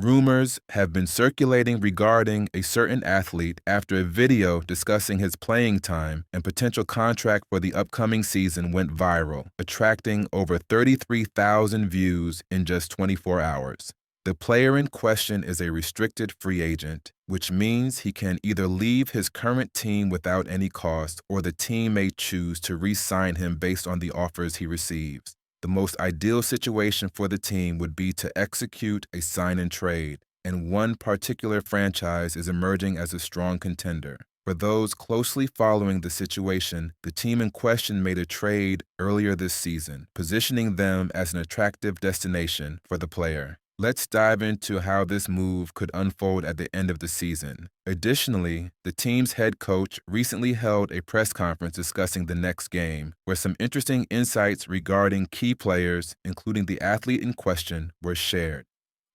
Rumors have been circulating regarding a certain athlete after a video discussing his playing time and potential contract for the upcoming season went viral, attracting over 33,000 views in just 24 hours. The player in question is a restricted free agent, which means he can either leave his current team without any cost or the team may choose to re-sign him based on the offers he receives. The most ideal situation for the team would be to execute a sign and trade, and one particular franchise is emerging as a strong contender. For those closely following the situation, the team in question made a trade earlier this season, positioning them as an attractive destination for the player. Let's dive into how this move could unfold at the end of the season. Additionally, the team's head coach recently held a press conference discussing the next game, where some interesting insights regarding key players, including the athlete in question, were shared.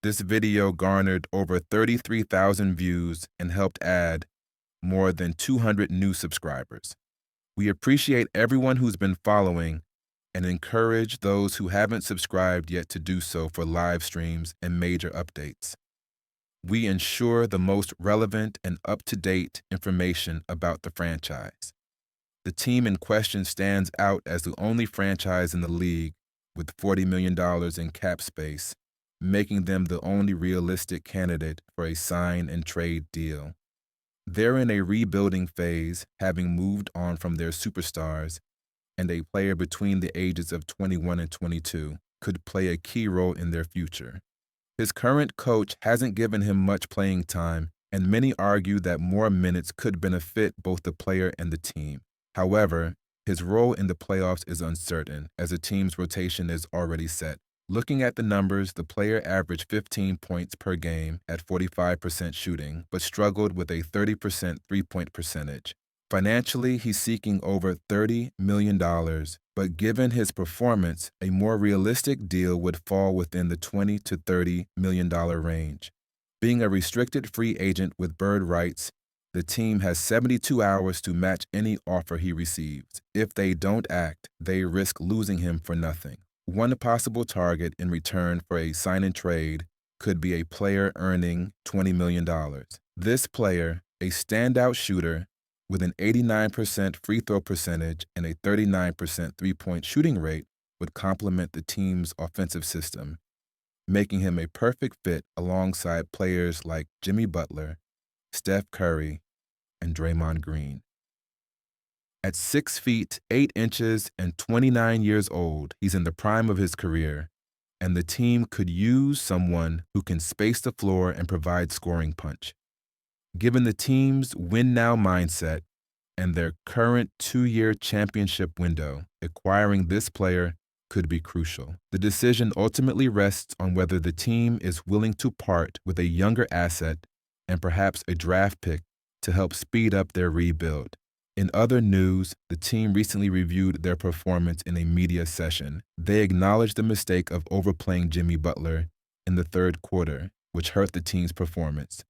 This video garnered over 33,000 views and helped add more than 200 new subscribers. We appreciate everyone who's been following and encourage those who haven't subscribed yet to do so for live streams and major updates. We ensure the most relevant and up-to-date information about the franchise. The team in question stands out as the only franchise in the league with $40 million in cap space, making them the only realistic candidate for a sign and trade deal. They're in a rebuilding phase, having moved on from their superstars, and a player between the ages of 21 and 22 could play a key role in their future. His current coach hasn't given him much playing time, and many argue that more minutes could benefit both the player and the team. However, his role in the playoffs is uncertain, as the team's rotation is already set. Looking at the numbers, the player averaged 15 points per game at 45% shooting, but struggled with a 30% three-point percentage. Financially, he's seeking over $30 million, but given his performance, a more realistic deal would fall within the $20 to $30 million range. Being a restricted free agent with bird rights, the team has 72 hours to match any offer he receives. If they don't act, they risk losing him for nothing. One possible target in return for a sign and trade could be a player earning $20 million. This player, a standout shooter, with an 89% free throw percentage and a 39% three-point shooting rate, would complement the team's offensive system, making him a perfect fit alongside players like Jimmy Butler, Steph Curry, and Draymond Green. At 6 feet, 8 inches, and 29 years old, he's in the prime of his career, and the team could use someone who can space the floor and provide scoring punch. Given the team's win-now mindset and their current 2-year championship window, acquiring this player could be crucial. The decision ultimately rests on whether the team is willing to part with a younger asset and perhaps a draft pick to help speed up their rebuild. In other news, the team recently reviewed their performance in a media session. They acknowledged the mistake of overplaying Jimmy Butler in the third quarter, which hurt the team's performance.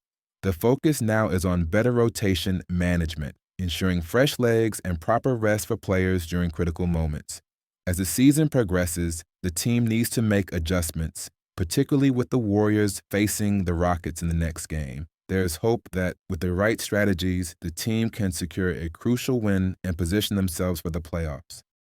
The focus now is on better rotation management, ensuring fresh legs and proper rest for players during critical moments. As the season progresses, the team needs to make adjustments, particularly with the Warriors facing the Rockets in the next game. There is hope that with the right strategies, the team can secure a crucial win and position themselves for the playoffs.